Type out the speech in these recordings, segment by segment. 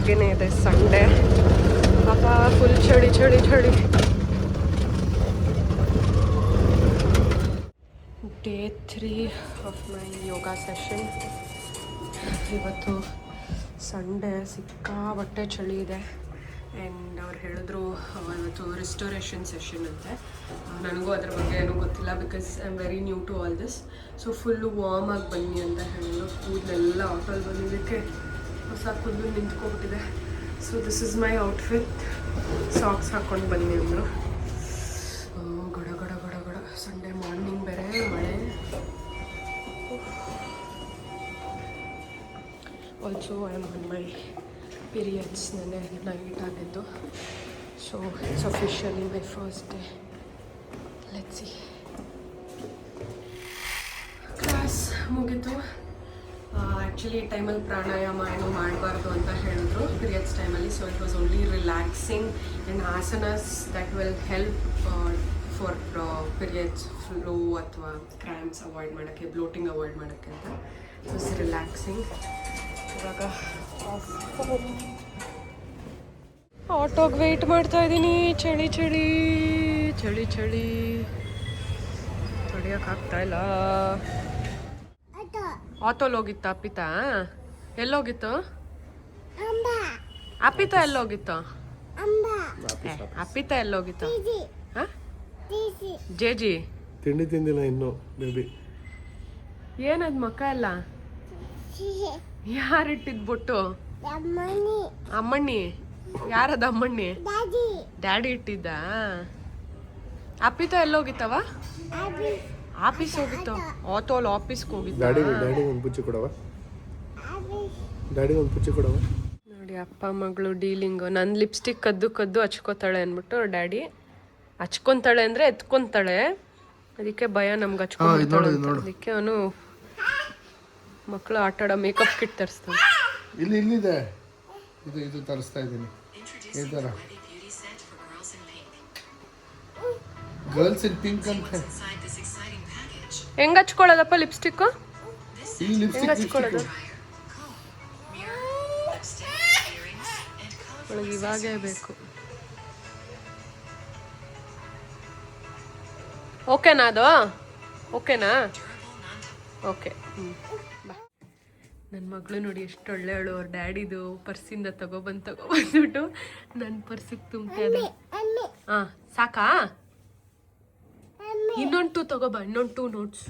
ಒಳಗೇನೆ ಇದೆ. ಸಂಡೇ ಪಾಪ ಫುಲ್ ಚಳಿ ಚಳಿ ಚಳಿ. Day 3 of my yoga session. ಇವತ್ತು ಸಂಡೇ, ಸಿಕ್ಕಾಬಟ್ಟೆ ಚಳಿ ಇದೆ. ಆ್ಯಂಡ್ ಅವ್ರು ಹೇಳಿದ್ರು ಇವತ್ತು ರಿಸ್ಟೋರೇಷನ್ ಸೆಷನ್ ಅಂತೆ. ನನಗೂ ಅದ್ರ ಬಗ್ಗೆ ಏನೂ ಗೊತ್ತಿಲ್ಲ, because I am very new to all this. So full warm ಆಗಿ ಬನ್ನಿ ಅಂತ ಹೇಳಿದ್ರು. ಕೂದಲೆಲ್ಲ ಆಟೋಲ್ಲಿ ಬಂದಿದ್ದಕ್ಕೆ ಹೊಸ ಕೂದಲು ನಿಂತ್ಕೊಬಿಟ್ಟಿದೆ. So this is my outfit. Socks ಹಾಕ್ಕೊಂಡು ಬನ್ನಿ ಅಂದರು. ಗಡ ಗಡ ಗಡ ಗಡ. ಸಂಡೇ ಮಾರ್ನಿಂಗ್ ಬೇರೆ ಮಳೆ. Also I am on my periods. ನೆನ್ನೆ ನೈಟ್ ಆಗಿದ್ದು. So it's officially my first day. Let's see. Class ಮುಗೀತು. ಆ್ಯಕ್ಚುಲಿ ಈ ಟೈಮಲ್ಲಿ ಪ್ರಾಣಾಯಾಮ ಏನೂ ಮಾಡಬಾರ್ದು ಅಂತ ಹೇಳಿದ್ರು ಪೀರಿಯಡ್ಸ್ ಟೈಮಲ್ಲಿ. So it was only relaxing and asanas that will help for periods flow ಅಥವಾ ಕ್ರ್ಯಾಂಪ್ಸ್ ಅವಾಯ್ಡ್ ಮಾಡೋಕ್ಕೆ, ಬ್ಲೋಟಿಂಗ್ ಅವಾಯ್ಡ್ ಮಾಡೋಕ್ಕೆ ಅಂತ. It was relaxing. ಇವಾಗ ಆಟೋಗೆ ವೆಯ್ಟ್ ಮಾಡ್ತಾ ಇದ್ದೀನಿ. ಚಳಿ ಚಳಿ ಚಳಿ ಚಳಿ ತಡಿಯೋಕ್ಕಾಗ್ತಾಯಿಲ್ಲ. ಆಟೋಲ್ಲಿ ಹೋಗಿತ್ತು ಅಪ್ಪಿತಾ? ಎಲ್ಲೋಗಿತ್ತು ಅಪ್ಪಿತಾ? ಎಲ್ಲೋಗಿತ್ತು ಅಪ್ಪಿತಾ? ಎಲ್ಲೋಗಿತ್ತು? ಹಾಂ ಜೆ ಜಿ ತಿಂಡಿ ತಿಂದಿಲ್ಲ ಇನ್ನು ಬೇಬಿ. ಏನದು ಮಕ್ಕ ಎಲ್ಲ? ಯಾರಿಟ್ಟಿದ್ ಬೊಟ್ಟು? ಅಮ್ಮಣ್ಣಿ. ಯಾರದ ಅಮ್ಮಣ್ಣಿ? ಡ್ಯಾಡಿ ಇಟ್ಟಿದ್ದ. ಅಪ್ಪಿತಾ ಎಲ್ಲೋಗಿತ್ತವ? ಆಫೀಸ್ ಹೋಗಿತ್ತು. ಆಟೋಲ್ ಆಫೀಸ್ಗೆ ಹೋಗಿತ್ತು. ಡ್ಯಾಡಿ ಒಂದು ಪುಚ್ಚಿ ಕೊಡವ. ಡ್ಯಾಡಿ ಒಂದು ಪುಚ್ಚಿ ಕೊಡವ. ನೋಡಿ ಅಪ್ಪ ಮಗಳು ಡೀಲಿಂಗು. ನನ್ನ ಲಿಪ್ಸ್ಟಿಕ್ ಕದ್ದು ಕದ್ದು ಹಚ್ಕೋತಾಳೆ ಅಂದ್ಬಿಟ್ಟು ಡ್ಯಾಡಿ ಹಚ್ಕೊತಾಳೆ ಅಂದರೆ ಎತ್ಕೊತಾಳೆ. ಅದಕ್ಕೆ ಭಯ ನಮ್ಗೆ ಹಚ್ಕೊಂಡ್ಬಿಡ್ತಾಳೆ. ಅದಕ್ಕೆ ಅವನು ಮಕ್ಕಳು ಆಟಾಡೋ ಮೇಕಪ್ ಕಿಟ್ ತರಿಸ್ತಾನೆ. ಇಲ್ಲಿದೆ, ಇದು ತರಿಸ್ತಾ ಇದ್ದೀನಿ. ಈ ಥರ ಗರ್ಲ್ಸ್ ಇನ್ ಪಿಂಕ್ ಅಂತ. ಹೆಂಗೆ ಹಚ್ಕೊಳ್ಳೋದಪ್ಪ ಲಿಪ್ಸ್ಟಿಕ್ಕು? ಹೆಂಗೆ ಹಚ್ಕೊಳ್ಳೋದು? ಒಳಗೆ ಇವಾಗೇ ಬೇಕು. ಓಕೆನಾ ಅದು? ಓಕೆನಾ? ಓಕೆ. ಬಾ. ನನ್ನ ಮಗಳು ನೋಡಿ ಎಷ್ಟು ಒಳ್ಳೆಯವಳು. ಅವ್ರ ಡ್ಯಾಡಿದು ಪರ್ಸಿಂದ ತಗೊಬಂದ್ಬಿಟ್ಟು ನನ್ನ ಪರ್ಸಿಗೆ ತುಂಬ್ತಾ ಇದೆ. ಹಾಂ ಸಾಕಾ? ಇನ್ನೊಂದು 2 ತಗೋಬ. ಇನ್ನೊಂದು 2 ನೋಟ್ಸ್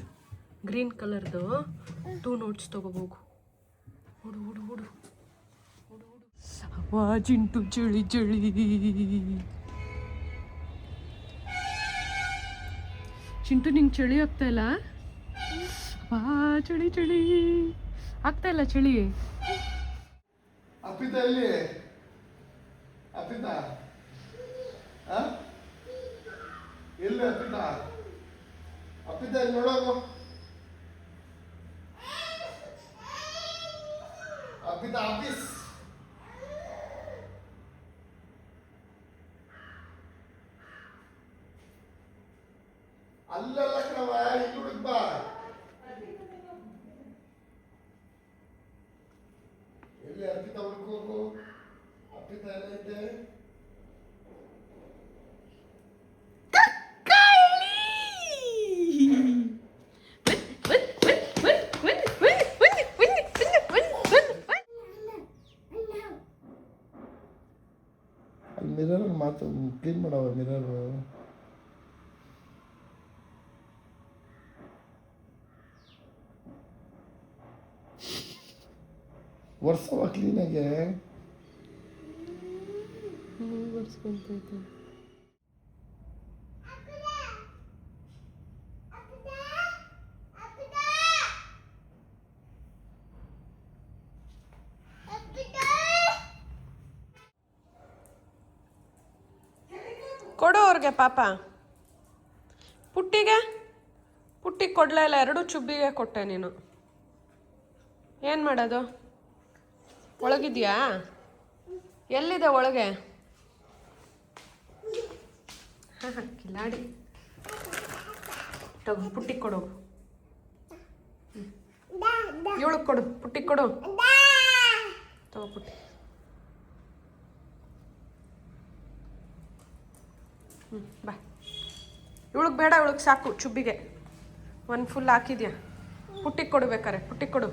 ಗ್ರೀನ್ ಕಲರ್ದು 2 ನೋಟ್ಸ್ ತಗೋಬೋಗು. ಹುಡು ಹುಡು ಹುಡು ಹುಡು ಹುಡು. ಅವಾಜಿಂಟು ಚಳಿ ಚಳಿ. ಚಿಂಟು ನಿಂಗೆ ಚಳಿ ಆಗ್ತಾ ಇಲ್ಲ? ಚಳಿ ಚಳಿ ಆಗ್ತಾ ಇಲ್ಲ ಚಳಿ. ಅಪ್ಪಿತಾ ಎಲ್ಲಿ? ಅಪ್ಪಿತಾ ಎಲ್ಲಿ? ಅಪ್ಪಿತಾ ಅಪ್ಪಿತಾ ಇಲ್ಲಿ ನೋಡೋದು. ಅಪ್ಪಿತಾ ಆಫೀಸ್. ಅಲ್ಲಲ್ಲ ಕಣವ, ಇಲ್ಲಿ ಹುಡುಕ್ ಬಾ. ಎಲ್ಲಿ ಅರ್ಪಿತಾ ಹುಡುಕೋಗು. ಅರ್ಪಿತಾ ಎಲ್ಲ ಇದ್ದೆ. ಅಲ್ಲಿ ಮಿರರ್ ಮಾತು ಕ್ಲೀನ್ ಮಾಡವ. ಮಿರರ್ ವರ್ಷವ ಕ್ಲೀನಾಗೆ ಒರೆಸ್ಕೊಂತೈತೆ. ಕೊಡು ಅವ್ರಿಗೆ ಪಾಪ. ಪುಟ್ಟಿಗೆ ಕೊಡ್ಲೇ ಇಲ್ಲ. 2 ಚುಬ್ಬಿಗೆ ಕೊಟ್ಟೆ ನೀನು. ಏನು ಮಾಡೋದು? ಒಳಗಿದ್ಯಾ? ಎಲ್ಲಿದೆ ಒಳಗೆ? ಕಿಲಾಡಿ. ತಗೋ ಪುಟ್ಟಿ ಕೊಡು. ಇವಳಿಗೆ ಕೊಡು. ಪುಟ್ಟಿ ಕೊಡು. ತಗೋ ಪುಟ್ಟಿ. ಬಾ. ಇವಳಿಗೆ ಬೇಡ, ಇವಳಿಗೆ ಸಾಕು ಚುಬ್ಬಿಗೆ. ಒಂದು ಫುಲ್ ಹಾಕಿದ್ಯಾ? ಪುಟ್ಟಿಗೆ ಕೊಡ್ಬೇಕಾರೆ, ಪುಟ್ಟಿಗೆ ಕೊಡು.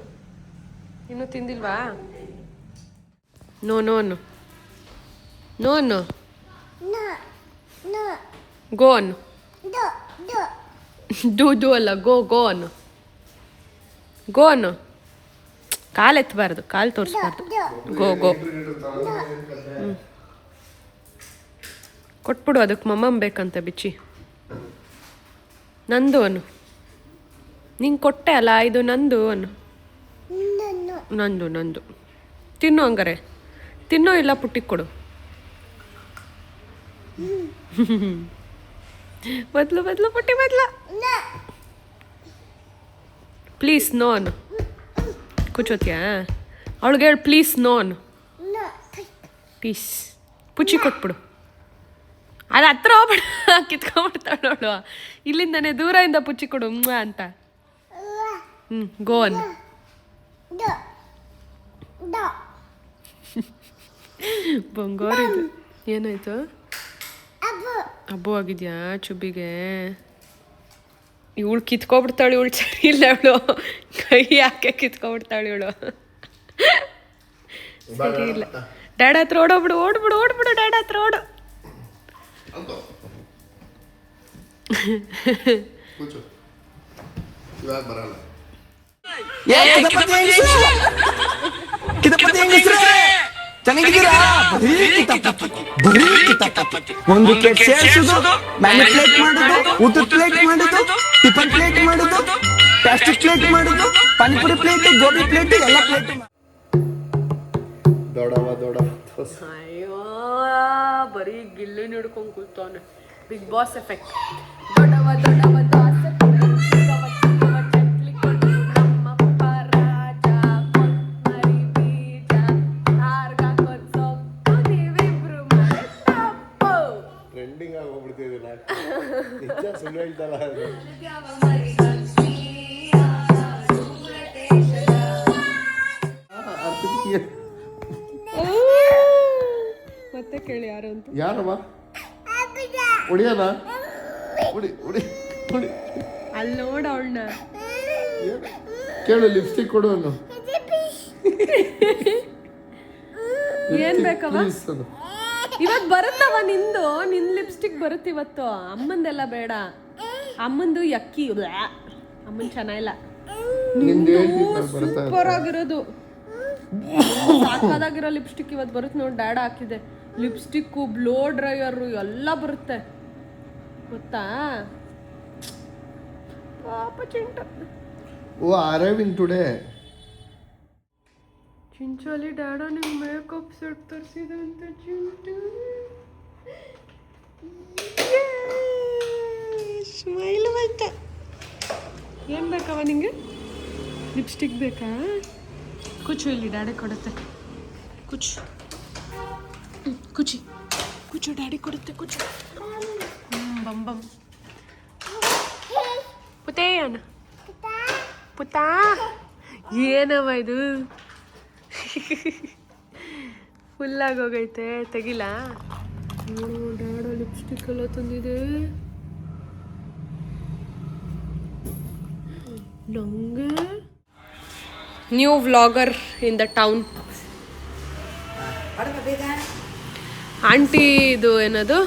ಇನ್ನೂ ತಿಂದಿಲ್ವಾ? No no no no no go ಅನ್ನು. ಡೂ ಅಲ್ಲ, ಗೋ ಅನ್ನು. ಗೋ ಅನ್ನು. ಕಾಲು ಎತ್ತಬಾರ್ದು, ಕಾಲು ತೋರಿಸ್ಬಾರ್ದು. ಗೋ. ಕೊಟ್ಬಿಡು, ಅದಕ್ಕೆ ಮಮ್ಮಮ್ಮ ಬೇಕಂತ ಬಿಚ್ಚಿ. ನಂದು ಅನ್ನು. ನಿಂಗೆ ಕೊಟ್ಟೆ ಅಲ್ಲ, ಇದು ನಂದು ಅನ್ನು. ನಂದು. ತಿನ್ನು ಹಂಗಾರೆ. ತಿನ್ನೋ ಇಲ್ಲ ಪುಟ್ಟಿಗೆ ಕೊಡು. ಬದ್ಲು ಪುಟ್ಟಿ ಬದ್ಲು. ಪ್ಲೀಸ್ ನೋ ಅನ್ನು. ಕೂಚೋತಿಯಾ? ಅವಳಿಗೆ ಹೇಳು ಪ್ಲೀಸ್ ನೋ ಅನ್ನು. ಪ್ಲೀಸ್. ಪುಚ್ಚಿ ಕೊಟ್ಬಿಡು. ಅದು ಹತ್ರ ಹೋಗ್ಬೇಡ, ಕಿತ್ಕೊಂಡ್ಬಿಡ್ತಾಳು. ಇಲ್ಲಿಂದನೇ ದೂರದಿಂದ ಪುಚ್ಚಿ ಕೊಡು ಅಂತ. ಗೋ ಅನ್ನು. ಬಂಗಾರ ಇದು. ಏನಾಯ್ತು? ಹಬ್ಬು ಆಗಿದ್ಯಾ ಚುಬ್ಬಿಗೆ? ಇವಳು ಕಿತ್ಕೊಬಿಡ್ತಾಳೆ. ಇವಳು ಸರಿ ಇಲ್ಲ, ಇವಳು ಕೈ ಯಾಕೆ ಕಿತ್ಕೊಬಿಡ್ತಾಳೆ ಇವಳು. ಸರಿ ಇಲ್ಲ. ಡ್ಯಾಡ್ ಹತ್ರ ಓಡ್ಬಿಡು ಡ್ಯಾಡ್ ಹತ್ರ ಓಡು. ಒಂದು ಪ್ಲೇಟ್ ಸೇರಿಸೋದು, ಮ್ಯಾನಿಪ್ಯುಲೇಟ್ ಮಾಡೋದು, ಊಟದ ಪ್ಲೇಟ್ ಮಾಡೋದು, ಟಿಫನ್ ಪ್ಲೇಟ್ ಮಾಡೋದು, ಪ್ಲಾಸ್ಟಿಕ್ ಪ್ಲೇಟ್ ಮಾಡೋದು, ಪಾನಿಪುರಿ ಪ್ಲೇಟ್, ಗೋಬಿ ಪ್ಲೇಟ್, ಎಲ್ಲ ಪ್ಲೇಟ್. ದೊಡ್ಡವ ಅಯ್ಯೋ, ಬರೀ ಗಿಲ್ಲು ಹಿಡ್ಕೊಂಡು ಕೂತವನೆ. Big boss effect. ದೊಡ್ಡವ ದೋಸೆ ಚಟ್ಲಿ ಕೊಟ್ಟು ನಮ್ಮಪ್ಪ ರಾಜ ಕೊತ್ತಂಬರಿ ಬೀಜ ಹಾರ್ಗಾಕೊಂಡ್ ಸೊಪ್ಪು ನೀವಿಬ್ರು ಮಾಡಿ ತಪ್ಪು. ಟ್ರೆಂಡಿಂಗ್ ಆಗೋಗ್ಬಿಡ್ತಿದೆ. ನಿಜ ಸುಳ್ಳು ಹೇಳ್ತಲ್ಲ. ಮತ್ತೆ ಕೇಳಿ ಯಾರು ಅಂತ. ಯಾರಮ್ಮ? ಹೊಡಿಯೋಣ? ಹೊಡಿ. ಅಲ್ಲಿ ನೋಡ ಅವಳನ್ನ. ಕೇಳು, ಲಿಪ್ಸ್ಟಿಕ್ ಕೊಡು ಅನ್ನು. ಏನ್ ಬೇಕವ? ಇವತ್ತು ಬರುತ್ತವ ನಿಂದು. ನಿನ್ ಲಿಪ್ಸ್ಟಿಕ್ ಬರುತ್ತೆ ಇವತ್ತು. ಅಮ್ಮಂದೆಲ್ಲ ಬೇಡ. ಅಮ್ಮಂದು ಯಕ್ಕಿ. ಅಮ್ಮನ್ ಚೆನ್ನಾಗಿಲ್ಲ. ಸೂಪರ್ ಆಗಿರೋದು, ಸಾಕಾಗಿರೋ ಲಿಪ್ಸ್ಟಿಕ್ ಇವತ್ತು ಬರುತ್ತೆ ನೋಡಿ. ಡ್ಯಾಡ್ ಹಾಕಿದೆ ಲಿಪ್ಸ್ಟಿಕ್ಕು, ಬ್ಲೋ ಡ್ರೈಯರು ಎಲ್ಲ ಬರುತ್ತೆ ಗೊತ್ತಾ? ಪಾಪ ಚಿಂಟು. ಓ, ಅರೈವಿಂಗ್ ಟುಡೇ. ಚಿಂಚೋಲಿ ಡ್ಯಾಡ ನಿಂಗೆ ಮೇಕಪ್ ಸೆಟ್ ತರಿಸಿದೆ ಅಂತ ಚಿಂಟು. ಸ್ಮೈಲ್ ಬಂತ. ಏನು ಬೇಕವ ನಿಂಗೆ? ಲಿಪ್ಸ್ಟಿಕ್ ಬೇಕಾ? ಕುಚ್ಚು, ಇಲ್ಲಿ ಡ್ಯಾಡಿ ಕೊಡುತ್ತೆ. ಕುಚ್ಚು ಡ್ಯಾಡಿ ಕೊಡುತ್ತೆ. ಕುಚ್ಚು. ಬಂ ಪುತೇಯನ ಪುತಾ. ಏನವ ಇದು? ಫುಲ್ಲಾಗಿ ಹೋಗೈತೆ. ತೆಗಿಲ. ಡ್ಯಾಡ ಲಿಪ್ಸ್ಟಿಕ್ ಎಲ್ಲ ತಂದಿದೆ ನಂಗೆ. New vlogger in the town. Aunty ಇದು ಏನದು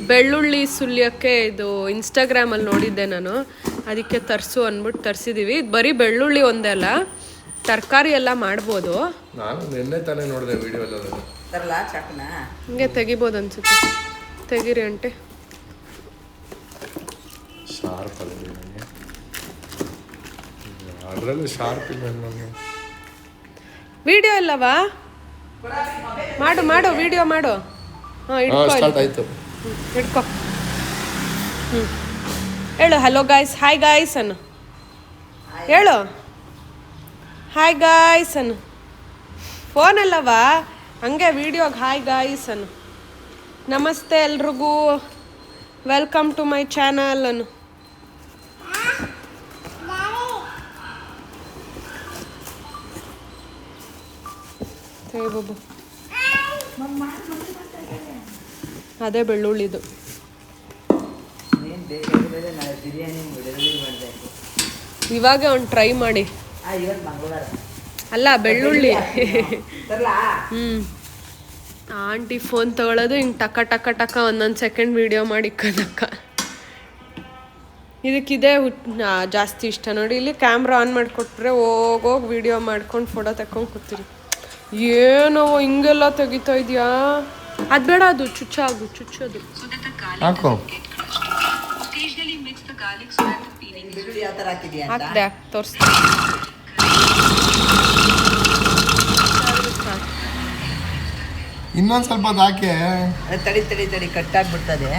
ಬೆಳ್ಳುಳ್ಳಿ ಸುಲಿಯೋಕ್ಕೆ ಇದು ಇನ್ಸ್ಟಾಗ್ರಾಮಲ್ಲಿ ನೋಡಿದ್ದೆ ನಾನು. ಅದಕ್ಕೆ ತರಿಸು ಅಂದ್ಬಿಟ್ಟು ತರಿಸಿದ್ದೀವಿ. ಬರೀ ಬೆಳ್ಳುಳ್ಳಿ ಒಂದೇ ಅಲ್ಲ, ತರಕಾರಿ ಎಲ್ಲ ಮಾಡ್ಬೋದು. ನಾನು ನಿನ್ನೆ ತಾನೇ ನೋಡಿದೆ ವಿಡಿಯೋ ಎಲ್ಲ. ಹಿಂಗೆ ತೆಗಿಬೋದು ಅನ್ಸುತ್ತೆ. ತೆಗೀರಿ ಆಂಟಿ. ಶಾರ್ಪ್ ಅಲ್ಲ ನನಗೆ, ಅದರಲ್ಲಿ ಶಾರ್ಪ್ ಇಲ್ಲ ನನಗೆ. ವಿಡಿಯೋ ಇಲ್ಲವಾ? ಮಾಡು ವಿಡಿಯೋ ಮಾಡು. ಸ್ಟಾರ್ಟ್ ಆಯ್ತು. ಹಿಡ್ಕೊ. ಹೇಳು ಹಲೋ ಗಾಯ್ಸ್, ಹಾಯ್ ಗಾಯ್ಸ್ ಅನ್ನು ಹೇಳು. ಹಾಯ್ ಗಾಯ್ಸ್ ಅನ್ನು. ಫೋನಲ್ಲವಾ? ಹಂಗೆ ವಿಡಿಯೋಗೆ ಹಾಯ್ ಗಾಯ್ಸ್ ಅನ್ನು. ನಮಸ್ತೆ ಎಲ್ರಿಗೂ, ವೆಲ್ಕಮ್ ಟು ಮೈ ಚಾನಲ್ ಅನ್ನು. ಬಾಬು ಅದೇ ಬೆಳ್ಳುಳ್ಳಿದು. ಬಿರಿಯಾನಿ ಬೆಳ್ಳುಳ್ಳಿ ಮಾಡಬೇಕು. ಇವಾಗ ಒಂದು ಟ್ರೈ ಮಾಡಿ. ಇವತ್ತು ಮಂಗಳವಾರ ಅಲ್ಲ ಬೆಳ್ಳುಳ್ಳಿ. ತರ್ಲಾ? ಆಂಟಿ ಫೋನ್ ತಗೊಳ್ಳೋದು ಹಿಂಗೆ ಟಕ ಟಕ ಟಕ ಒಂದೊಂದು ಸೆಕೆಂಡ್ ವಿಡಿಯೋ ಮಾಡಿ ಕದಕ್ಕ. ಇದಕ್ಕಿದೆ ಜಾಸ್ತಿ ಇಷ್ಟ ನೋಡಿ. ಇಲ್ಲಿ ಕ್ಯಾಮ್ರಾ ಆನ್ ಮಾಡಿಕೊಟ್ರೆ ಹೋಗೋಗಿ ವಿಡಿಯೋ ಮಾಡ್ಕೊಂಡು ಫೋಟೋ ತಕೊಂಡು ಕೂತೀರಿ. ಏನೋ ಹಿಂಗೆಲ್ಲ ತೆಗಿತಾ ಇದೆಯಾ? ಅದು ಬೇಡ, ಅದು ಚುಚ್ಚೋದು. ಹಾಕು. ಬೆಳ್ಳುಳ್ಳಿ ಯಾವ ಥರ ಹಾಕಿದ್ಯಾ ಅಂತ ಹಾಕ್ದೆ ತೋರಿಸ್ತೀನಿ. ಇನ್ನೊಂದು ಸ್ವಲ್ಪ ಹೊತ್ತು ಹಾಕಿ. ತಡಿ ಕಟ್ಟಾಗ್ಬಿಡ್ತದೆ.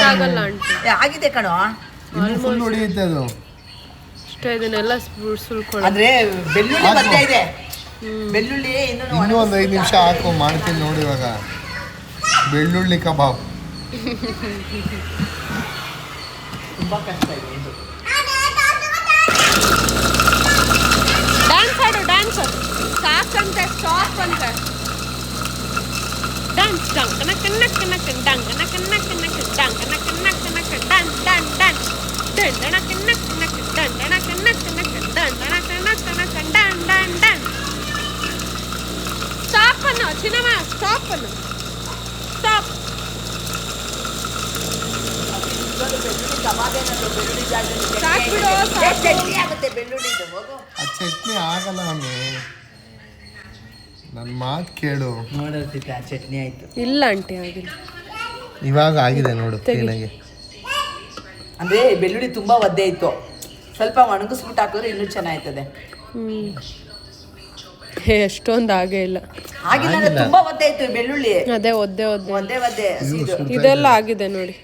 ಆಗಲ್ಲ ಆಂಟಿ. ಆಗಿದೆ ಕಣೋ. ಇನ್ನು ಫುಲ್ ಹೊಡಿಯುತ್ತೆ ಅದು. ಇಷ್ಟ ಇದನ್ನೆಲ್ಲ ಸುಲ್ಕೊಳ್ಳಿ. ಅಂದ್ರೆ ಬೆಳ್ಳುಳ್ಳಿ ಮಧ್ಯ ಇದೆ. ಬೆಳ್ಳುಳ್ಳಿ ಇನ್ನೂ ಒಂದು 5 ನಿಮಿಷ ಹಾಕು, ಮಾಡ್ತೀನಿ ನೋಡಿ ಇವಾಗ. ಬೆಳ್ಳುಳ್ಳಿ ಕಬಾಬ್ ತುಂಬಾ ಕಷ್ಟ ಇದೆ ಇದು. ಡ್ಯಾನ್ಸ್ ಆಡು, ಡ್ಯಾನ್ಸ್ ಸಾಕಂತೆ, ಸ್ಟಾಪ್ ಅಂತೆ. ಡ್ಯಾನ್ಸ್ ಡಂಕನಕ ನಕ ನಕ ಡಂಕನಕ ನಕ ನಕ ಡಂಕನಕ ನಕ ನಕ ಡನ್ ಡನ್ ಡನ್ ದಂಡನಕ ನಕ ನಕ ದಂಡನಕ ನಕ ನಕ ದಂಡನಕ ನಕ ನಕ ಡನ್ ಡನ್ ಡನ್. ಸ್ಟಾಪ್ ಅನ್ನು ಸಿನಿಮಾ, ಸ್ಟಾಪ್ ಅನ್ನು, ಸ್ಟಾಪ್. ಚಟ್ನಿ ಆಗುತ್ತೆ ಬೆಳ್ಳುಳ್ಳಿದು. ಆ ಚಟ್ನಿ ಆಗಲ್ಲ ಆಮೆ, ನನ್ನ ಮಾತು ಕೇಳು. ನೋಡೋದಿತ್ತ ಚಟ್ನಿ ಆಯ್ತು. ಇಲ್ಲ ಆಂಟಿ ಆಗಿಲ್ಲ. ಇವಾಗ ಆಗಿದೆ ನೋಡು ಕ್ಲೀನಾಗಿ. ಅಂದ್ರೆ ಬೆಳ್ಳುಳ್ಳಿ ತುಂಬಾ ಒದ್ದೆ ಇತ್ತು, ಸ್ವಲ್ಪ ಒಣಗಿಸ್ಬಿಟ್ಟು ಹಾಕಿದ್ರೆ ಇನ್ನೂ ಚೆನ್ನಾಗ್ತದೆ. ಎಷ್ಟೊಂದು ಆಗೇ ಇಲ್ಲ. ಆಗಿಲ್ಲ, ತುಂಬಾ ಒದ್ದೆ ಇತ್ತು ಬೆಳ್ಳುಳ್ಳಿ. ಅದೇ ಒದ್ದೆ ಒದ್ದೆ ಒದ್ದೆ ಒದ್ದೆ ಇದೆಲ್ಲ ಆಗಿದೆ ನೋಡಿ.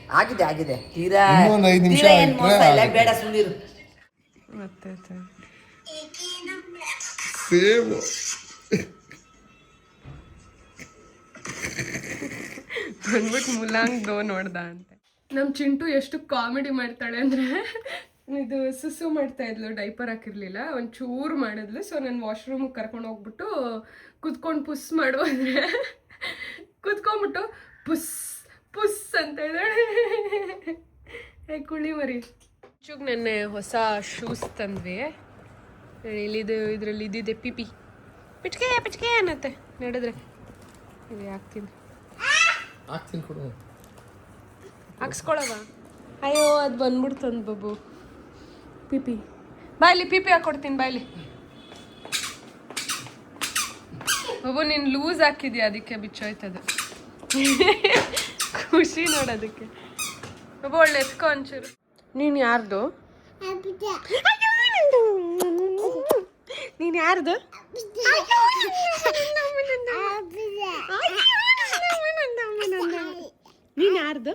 ಆಗಿದೆ. ತೀರಾ ಇನ್ನೊಂದು 5 ನಿಮಿಷ ಏನ್ ಮೋಸ ಇಲ್ಲ, ಬೇಡ ಸುಮ್ಮನಿರು. ಮತ್ತೆ ಸೇಮ್ ಬಂದ್ಬಿಟ್ಟು ಮುಲಾಂಗ್ ನೋಡ್ದ ಅಂತ. ನಮ್ಮ ಚಿಂಟು ಎಷ್ಟು ಕಾಮಿಡಿ ಮಾಡ್ತಾಳೆ ಅಂದರೆ, ಇದು ಸುಸು ಮಾಡ್ತಾ ಇದ್ಲು, ಡೈಪರ್ ಹಾಕಿರ್ಲಿಲ್ಲ, ಒಂಚೂರು ಮಾಡಿದ್ಲು. ಸೊ ನಾನು ವಾಶ್ರೂಮಿಗೆ ಕರ್ಕೊಂಡು ಹೋಗ್ಬಿಟ್ಟು ಕುತ್ಕೊಂಡು ಪುಸ್ ಮಾಡು ಅಂದರೆ ಕುತ್ಕೊಂಡ್ಬಿಟ್ಟು ಪುಸ್ ಪುಸ್ ಅಂತ ಇದ್ದಾಳೆ. ಕುಳಿ ಮರಿ. ಚೂಗ್ ನೆನ್ನೆ ಹೊಸ ಶೂಸ್ ತಂದ್ವಿ. ಇದರಲ್ಲಿ ಇದ್ದಿದೆ ಪಿಪಿ ಪಿಚ್ಕೆ ಪಿಚ್ಕೆ ಅನ್ನತ್ತೆ ನಡೆದ್ರೆ. ಇದು ಹಾಕ್ತೀನಿ ಕೊಡು. ಹಾಕ್ಸ್ಕೊಳವ. ಅಯ್ಯೋ ಅದು ಬಂದ್ಬಿಡ್ತಂದು ಬಾಬು. ಪಿಪಿ ಬಾಯ್ಲಿ, ಪಿಪಿ ಹಾಕ್ಕೊಡ್ತೀನಿ ಬಾಯ್ಲಿ. ಬಾಬು ನೀನು ಲೂಸ್ ಹಾಕಿದ್ಯಾ, ಅದಕ್ಕೆ ಬಿಚ್ಚೋಯ್ತದು. ಖುಷಿ ನೋಡೋದಕ್ಕೆ. ಬಾಬು ಒಳ್ಳೆ ಎತ್ಕೊ ಒಂಚೂರು. ನೀನು ಯಾರ್ದು? ನೀನು ಯಾರ್ದು? ನೀನು ಯಾರ್ದು?